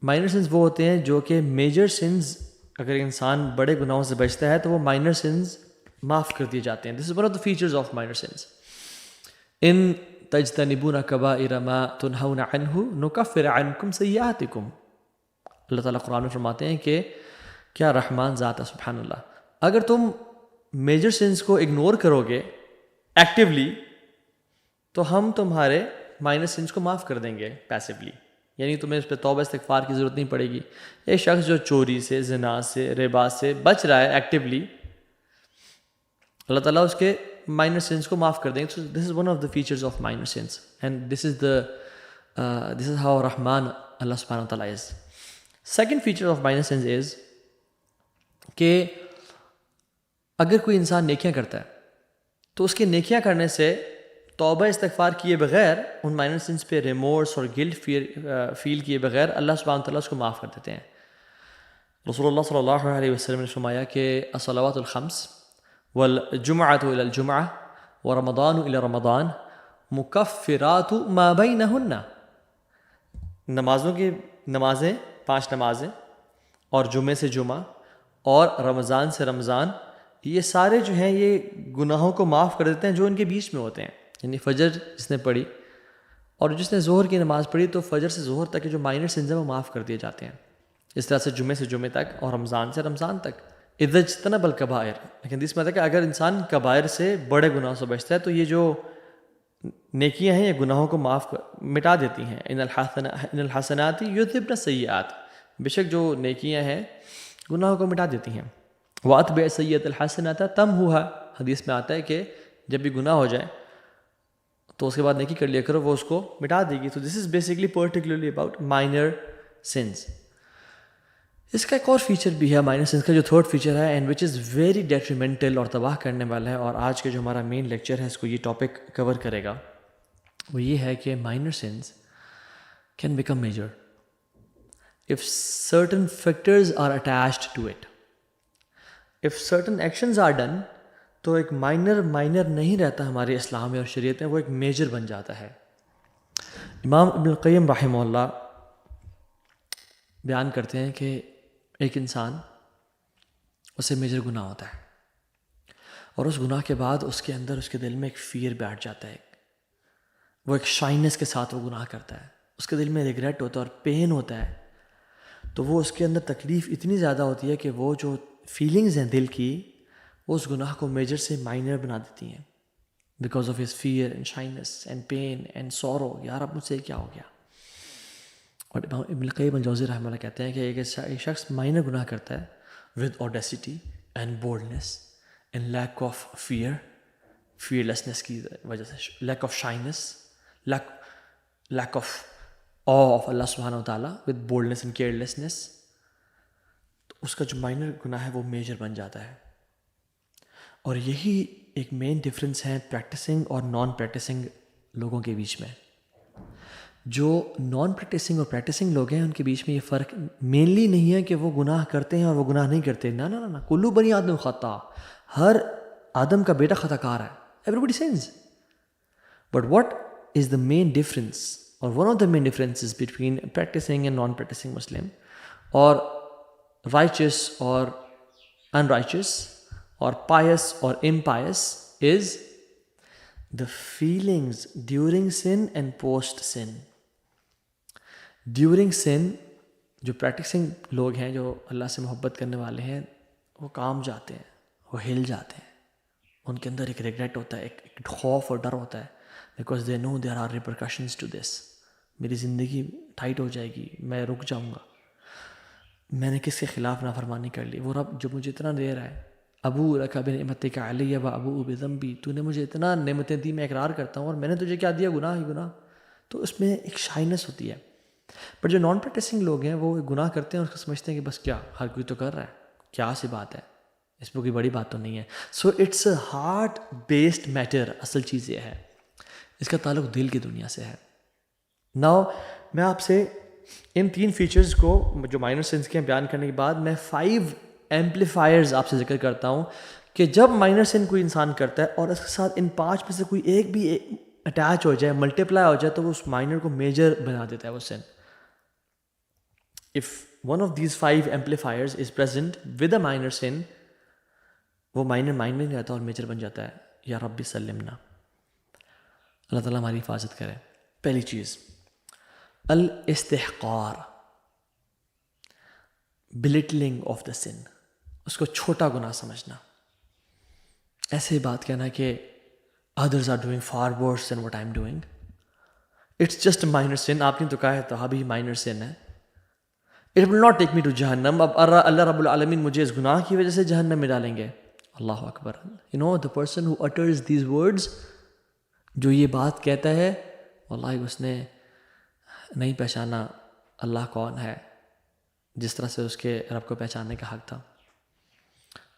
Minor sons وہ ہوتے ہیں جو کہ میجر سنز، اگر انسان بڑے گناہوں سے بچتا ہے تو وہ مائنر سنز معاف کر دیے جاتے ہیں. This is one of the features of minor sins. ان تجتنبون کبائر ما تنہون عنہ نکفر عنکم سیئاتکم. اللہ تعالیٰ قرآن میں فرماتے ہیں کہ کیا رحمان ذات ہے، سبحان اللہ. اگر تم میجر سنز کو اگنور کرو گے ایکٹیولی تو ہم تمہارے مائنر سنز کو معاف کر دیں گے پیسیولی. یعنی تمہیں اس پہ توبہ استغفار کی ضرورت نہیں پڑے گی. ایک شخص جو چوری سے، زنا سے، ربا سے بچ رہا ہے ایکٹیولی، اللہ تعالیٰ اس کے مائنر سنز کو معاف کر دیں گے. This is one of the features of minor sins and this is how رحمان اللہ سبحانہ تعالیٰ is. Second feature of minor sins is کہ اگر کوئی انسان نیکیاں کرتا ہے تو اس کے نیکیاں کرنے سے توبہ استغفار کیے بغیر، ان مائنر سنس پہ ریمورس اور گلٹ فیل کیے بغیر اللہ سبحانہ تعالیٰ اس کو معاف کر دیتے ہیں. رسول اللہ صلی اللہ علیہ وسلم نے فرمایا کہ الصلوات الخمس والجمعۃ الی الجمعہ ورمضان الی رمضان مکفرات ما بینہن. نمازیں 5 نمازیں اور جمعے سے جمعہ اور رمضان سے رمضان، یہ سارے جو ہیں یہ گناہوں کو معاف کر دیتے ہیں جو ان کے بیچ میں ہوتے ہیں. یعنی فجر جس نے پڑھی اور جس نے ظہر کی نماز پڑھی تو فجر سے ظہر تک کے جو مائنر سنز ہیں وہ معاف کر دیے جاتے ہیں. اس طرح سے جمعے تک اور رمضان سے رمضان تک. اذا اجتنب الکبائر، لیکن اس مطلب کہ اگر انسان کبائر سے، بڑے گناہوں سے بچتا ہے تو یہ جو نیکیاں ہیں یہ گناہوں کو مٹا دیتی ہیں. ان الحسنات یذہبن السیئات، بے شک جو نیکیاں ہیں گناہوں کو مٹا دیتی ہیں. واتبع السیئۃ الحسنۃ تمحوها، حدیث میں آتا ہے کہ جب بھی گناہ ہو جائے تو اس کے بعد نیکی کر لیا کرو، وہ اس کو مٹا دے گی. تو this is basically particularly about minor sins. اس کا ایک اور فیچر بھی ہے مائنر سنز کا، جو تھرڈ فیچر ہے and which is very detrimental اور تباہ کرنے والا ہے، اور آج کے جو ہمارا مین لیکچر ہے اس کو یہ ٹاپک کور کرے گا. وہ یہ ہے کہ minor sins can become major if certain factors are attached to it. if certain actions are done تو ایک مائنر نہیں رہتا ہمارے اسلام میں اور شریعت میں، وہ ایک میجر بن جاتا ہے. امام ابن القیم رحمہ اللہ بیان کرتے ہیں کہ ایک انسان، اسے میجر گناہ ہوتا ہے اور اس گناہ کے بعد اس کے اندر، اس کے دل میں ایک فیئر بیٹھ جاتا ہے. وہ ایک شائنس کے ساتھ وہ گناہ کرتا ہے، اس کے دل میں ریگریٹ ہوتا ہے اور پین ہوتا ہے. تو وہ اس کے اندر تکلیف اتنی زیادہ ہوتی ہے کہ وہ جو فیلنگز ہیں دل کی، وہ اس گناہ کو میجر سے مائنر بنا دیتی ہیں because of his fear and shyness and pain and sorrow. یار اب مجھ سے کیا ہو گیا. اور ابن القیم الجوزی رحمہ اللہ کہتے ہیں کہ ایک شخص مائنر گناہ کرتا ہے with audacity and boldness and lack of fearlessness کی وجہ سے، lack of shyness, lack of of اللہ سبحانہ و تعالیٰ، ود بولڈنس اینڈ کیئرلیسنس، تو اس کا جو مائنر گناہ ہے وہ میجر بن جاتا ہے. اور یہی ایک مین ڈفرینس ہے پریکٹسنگ اور نان پریکٹسنگ لوگوں کے بیچ میں. جو نان پریکٹسنگ اور پریکٹسنگ لوگ ہیں ان کے بیچ میں یہ فرق مینلی نہیں ہے کہ وہ گناہ کرتے ہیں اور وہ گناہ نہیں کرتے. نہ کلو بنی آدم خطا، ہر آدم کا بیٹا خطا کار ہے. Everybody sins. But what is the main difference or one of the main differences between practicing and non practicing Muslim or righteous or unrighteous or pious or impious is the feelings during sin and post sin. During sin جو practicing لوگ ہیں، جو اللہ سے محبت کرنے والے ہیں، وہ کام جاتے ہیں، وہ ہل جاتے ہیں. ان کے اندر ایک ریگریٹ ہوتا ہے، ایک خوف اور ڈر ہوتا ہے because they know there are repercussions to this. میری زندگی ٹائٹ ہو جائے گی، میں رک جاؤں گا، میں نے کس کے خلاف نافرمانی کر لی. وہ رب جو مجھے اتنا دے رہا ہے، ابو رکھا بنعمتک علی و ابو بذنبی، تو نے مجھے اتنا نعمتیں دی، میں اقرار کرتا ہوں اور میں نے تجھے کیا دیا؟ گناہ ہی گناہ. تو اس میں ایک شائنس ہوتی ہے. پر جو نان پریکٹسنگ لوگ ہیں وہ گناہ کرتے ہیں اور اس کو سمجھتے ہیں کہ بس کیا، ہر کوئی تو کر رہا ہے، کیا سی بات ہے، اس میں کوئی بڑی بات تو نہیں ہے. So it's a heart based matter. اصل چیز یہ ہے، اس کا تعلق دل کی دنیا سے ہے. ناؤ میں آپ سے ان 3 فیچرز کو جو مائنر سنس کے بیان کرنے کے بعد میں 5 ایمپلیفائرز آپ سے ذکر کرتا ہوں کہ جب مائنر سن کوئی انسان کرتا ہے اور اس کے ساتھ ان 5 میں سے کوئی ایک بھی اٹیچ ہو جائے، ملٹیپلائی ہو جائے، تو وہ اس مائنر کو میجر بنا دیتا ہے وہ سن. if one of these 5 amplifiers is present with a minor sin, وہ مائنر مائنڈ میں نہیں رہتا اور میجر بن جاتا ہے. یا رب سلمنا, اللہ تعالیٰ ہماری حفاظت کرے. پہلی چیز الاستحقار, بلٹلنگ آف دا سن, اس کو چھوٹا گناہ سمجھنا. ایسے بات کہنا کہ others are doing far worse than what I'm doing. It's just a minor sin. آپ نے تو کہا ہے تو بھی minor sin ہے. It will not take me to جہنم. اب اللہ رب العالمین مجھے اس گناہ کی وجہ سے جہنم میں ڈالیں گے. اللہ اکبر. You know the person who utters these words, جو یہ بات کہتا ہے, واللہ اس نے نہیں پہچانا اللہ کون ہے جس طرح سے اس کے رب کو پہچاننے کا حق تھا,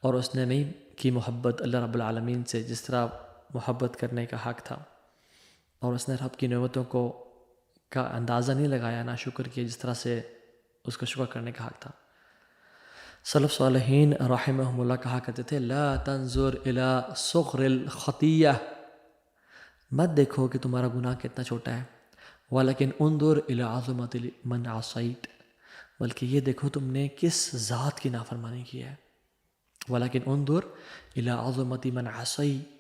اور اس نے نہیں کی محبت اللہ رب العالمین سے جس طرح محبت کرنے کا حق تھا, اور اس نے رب کی نعمتوں کا اندازہ نہیں لگایا, نہ شکر کیا جس طرح سے اس کو شکر کرنے کا حق تھا. سلف صالحین رحمہم اللہ کہا کرتے تھے لا تنظر الی صغر الخطیہ, مت دیکھو کہ تمہارا گناہ کتنا چھوٹا ہے, ولیکن انظر الی عظمت من عصیت, بلکہ یہ دیکھو تم نے کس ذات کی نافرمانی کی ہے. ولیکن انظر الی عظمت من عصیت,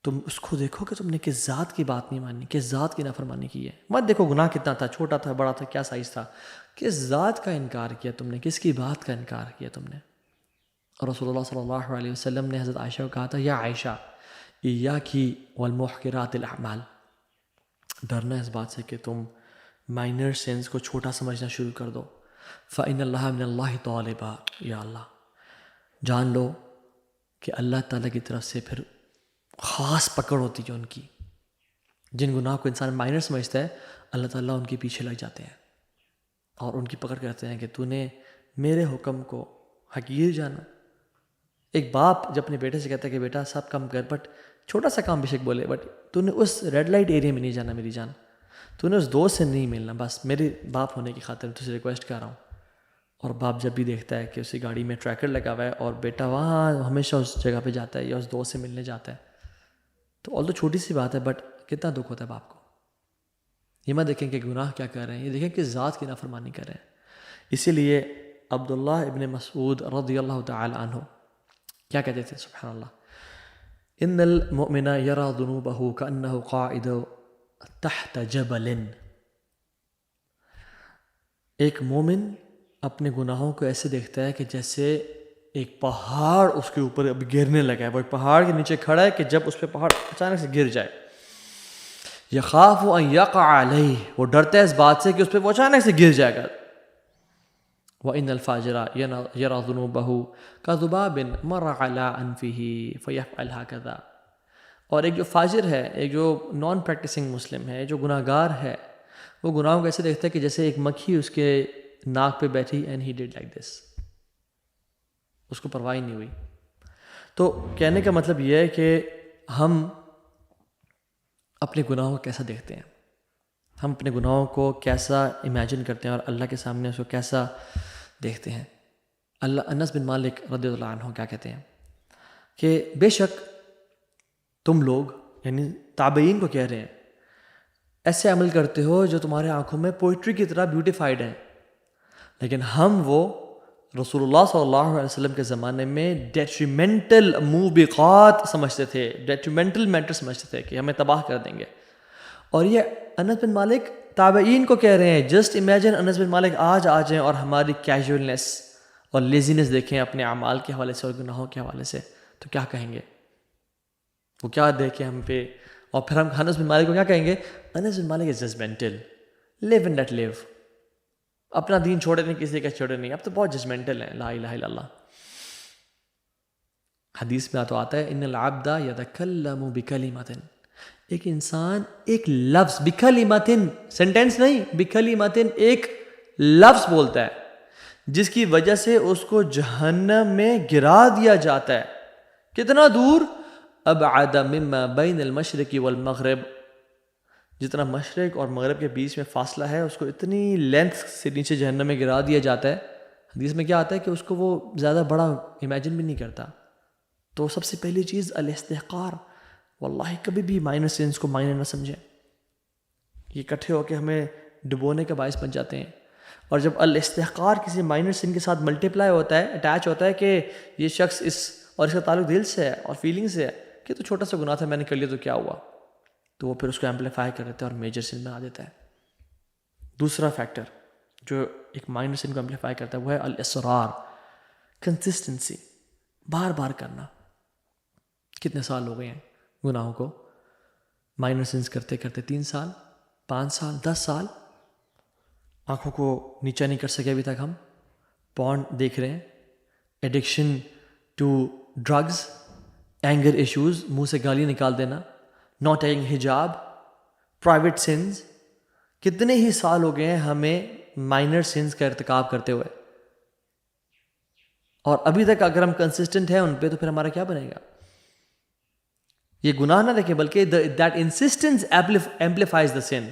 تم اس کو دیکھو کہ تم نے کس ذات کی بات نہیں مانی, کس ذات کی نافرمانی کی ہے. مت دیکھو گناہ کتنا تھا, چھوٹا تھا, بڑا تھا, کیا سائز تھا, کس ذات کا انکار کیا تم نے, کس کی بات کا انکار کیا تم نے. اور رسول اللہ صلی اللہ علیہ وسلم نے حضرت عائشہ کو کہا تھا یا عائشہ ایاکی والمحقرات الاعمال, ڈرنا اس بات سے کہ تم مائنر سینس کو چھوٹا سمجھنا شروع کر دو. فإن اللہ من اللہ طالبہ, یا اللہ جان لو کہ اللہ تعالیٰ کی طرف سے پھر خاص پکڑ ہوتی ہے ان کی. جن گناہ کو انسان مائنر سمجھتا ہے اللہ تعالیٰ ان کے پیچھے لگ جاتے ہیں اور ان کی پکڑ کرتے ہیں کہ تو نے میرے حکم کو حقیر جانا. ایک باپ جب اپنے بیٹے سے کہتا ہے کہ بیٹا سب کام کر, بٹ چھوٹا سا کام بے شک بولے, بٹ تو نے اس ریڈ لائٹ ایریا میں نہیں جانا میری جان, تو نے اس دوست سے نہیں ملنا, بس میرے باپ ہونے کی خاطر تجھ سے ریکویسٹ کر رہا ہوں. اور باپ جب بھی دیکھتا ہے کہ اسی گاڑی میں ٹریکر لگا ہوا ہے اور بیٹا وہاں ہمیشہ اس جگہ پہ جاتا ہے یا اس دوست سے ملنے جاتا ہے, تو آل تو چھوٹی سی بات ہے بٹ کتنا دکھ ہوتا ہے باپ کو. یہ مت دیکھیں کہ گناہ کیا کر رہے ہیں, یہ دیکھیں کہ ذات کی نافرمانی کر رہے ہیں. اسی لیے عبداللہ ابن مسعود رضی اللہ تعالی عنہ کیا کہتے تھے, سبحان اللہ, ان المؤمن یرى ذنوبہ کأنہ قاعد تحت جبل. ایک مومن اپنے گناہوں کو ایسے دیکھتا ہے کہ جیسے ایک پہاڑ اس کے اوپر اب گرنے لگا ہے, وہ ایک پہاڑ کے نیچے کھڑا ہے کہ جب اس پہ پہاڑ اچانک سے گر جائے. یخاف ان یقع علیہ, وہ ڈرتا ہے اس بات سے کہ اس پہ وہ اچانک سے گر جائے گا. وَإِنَّ الْفَاجِرَ يَرَى ذُنُوبَهُ كَذُبَابٍ مَرَّ عَلَىٰ أَنْفِهِ فَيَفْعَلْ هَكَذَا. اور ایک جو فاجر ہے, ایک جو نان پریکٹسنگ مسلم ہے, جو گناہ گار ہے, وہ گناہوں کو ایسے دیکھتا ہے کہ جیسے ایک مکھی اس کے ناک پہ بیٹھی and he did like this, اس کو پرواہ نہیں ہوئی. تو کہنے کا مطلب یہ ہے کہ ہم اپنے گناہوں کو کیسا دیکھتے ہیں, ہم اپنے گناہوں کو کیسا امیجن کرتے ہیں اور اللہ کے سامنے اس کو کیسا دیکھتے ہیں. انس بن مالک رضی اللہ عنہ کیا کہتے ہیں کہ بے شک تم لوگ, یعنی تابعین کو کہہ رہے ہیں, ایسے عمل کرتے ہو جو تمہارے آنکھوں میں پوئٹری کی طرح بیوٹیفائڈ ہیں, لیکن ہم وہ رسول اللہ صلی اللہ علیہ وسلم کے زمانے میں ڈیٹریمنٹل موبقات سمجھتے تھے, ڈیٹریمنٹل میٹر سمجھتے تھے کہ ہمیں تباہ کر دیں گے. اور یہ انس بن مالک تابعین کو کہہ رہے ہیں. جسٹ امیجن انس بن مالک آج آ جائیں اور ہماری کیجولنس اور لیزینس دیکھیں اپنے اعمال کے حوالے سے اور گناہوں کے حوالے سے, تو کیا کہیں گے, وہ کیا دیکھیں ہم پہ. اور پھر ہم انس بن مالک کو کیا کہیں گے, انس بن مالک از judgemental, leave and let live, اپنا دین چھوڑے نہیں, کسی کا چھوڑے نہیں, اب تو بہت ججمنٹل ہیں. لا الہ الا اللہ. حدیث میں تو آتا ہے ان العبد یتکلم بکلمۃ, ایک انسان ایک لفظ, بکلمۃ سینٹینس نہیں, بکلمۃ ایک لفظ بولتا ہے جس کی وجہ سے اس کو جہنم میں گرا دیا جاتا ہے. کتنا دور, ابعد مما بین المشرق والمغرب, جتنا مشرق اور مغرب کے بیچ میں فاصلہ ہے اس کو اتنی لینتھ سے نیچے جہنم میں گرا دیا جاتا ہے. حدیث میں کیا آتا ہے کہ اس کو وہ زیادہ بڑا امیجن بھی نہیں کرتا. تو سب سے پہلی چیز الاستحقار. واللہ کبھی بھی مائنر سینس کو مائنر نہ سمجھیں, یہ اکٹھے ہو کے ہمیں ڈبونے کا باعث بن جاتے ہیں. اور جب الاستحقار کسی مائنر سن کے ساتھ ملٹیپلائی ہوتا ہے، اٹیچ ہوتا ہے کہ یہ شخص اس کا تعلق دل سے ہے اور فیلنگ سے ہے کہ تو چھوٹا سا گناہ تھا، میں نے کر لیا تو کیا ہوا، تو وہ پھر اس کو ایمپلیفائی کر دیتا ہے اور میجر سن بنا دیتا ہے۔ دوسرا فیکٹر جو ایک مائنر سن کو ایمپلیفائی کرتا ہے وہ ہے الاصرار، کنسسٹنسی، بار بار کرنا۔ کتنے سال ہو گئے ہیں گناہوں کو مائنر سنس کرتے کرتے؟ 3 سال، 5 سال، 10 سال؟ آنکھوں کو نیچا نہیں کر سکے ابھی تک ہم، پورن دیکھ رہے ہیں، addiction to drugs, anger issues, منہ سے گالی نکال دینا، ناٹ ٹیکنگ حجاب، پرائیویٹ سنز۔ کتنے ہی سال ہو گئے ہیں ہمیں مائنر سنز کا ارتکاب کرتے ہوئے، اور ابھی تک اگر ہم کنسسٹنٹ ہیں ان پہ تو پھر ہمارا کیا بنے گا؟ یہ گناہ نہ دیکھیں بلکہ that انسسٹنس amplifies the sin.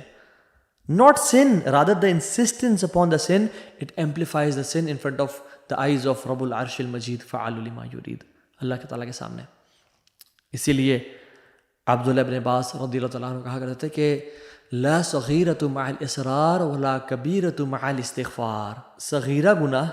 Not sin, rather the insistence upon the sin, it amplifies the sin in front of the eyes of رب العرش المجید فعال لما یرید، اللہ کے تعالیٰ کے سامنے۔ اسی لیے عبداللہ بن عباس رضی اللہ تعالیٰ عنہ کہا کرتے تھے کہ لا صغیرۃ مع الاصرار ولا کبیرۃ مع الاستغفار۔ صغیرہ گناہ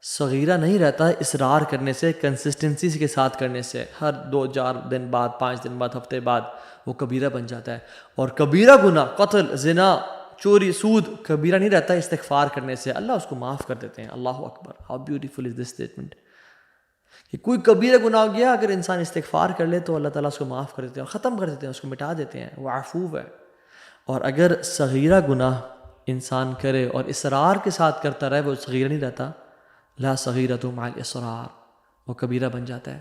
صغیرہ نہیں رہتا اصرار کرنے سے، کنسسٹنسی کے ساتھ کرنے سے، ہر 2-4 دن بعد، 5 دن بعد، ہفتے بعد وہ کبیرہ بن جاتا ہے۔ اور کبیرہ گناہ، قتل، زنا، چوری، سود، کبیرہ نہیں رہتا استغفار کرنے سے، اللہ اس کو معاف کر دیتے ہیں۔ اللہ اکبر، how beautiful is this statement کہ کوئی کبیرہ گناہ ہو گیا اگر انسان استغفار کر لے تو اللہ تعالیٰ اس کو معاف کر دیتے ہیں اور ختم کر دیتے ہیں، اس کو مٹا دیتے ہیں، وہ عفو ہے۔ اور اگر صغیرہ گناہ انسان کرے اور اصرار کے ساتھ کرتا رہے، وہ صغیرہ نہیں رہتا، لا صغیرۃ مع الاصرار، وہ کبیرہ بن جاتا ہے۔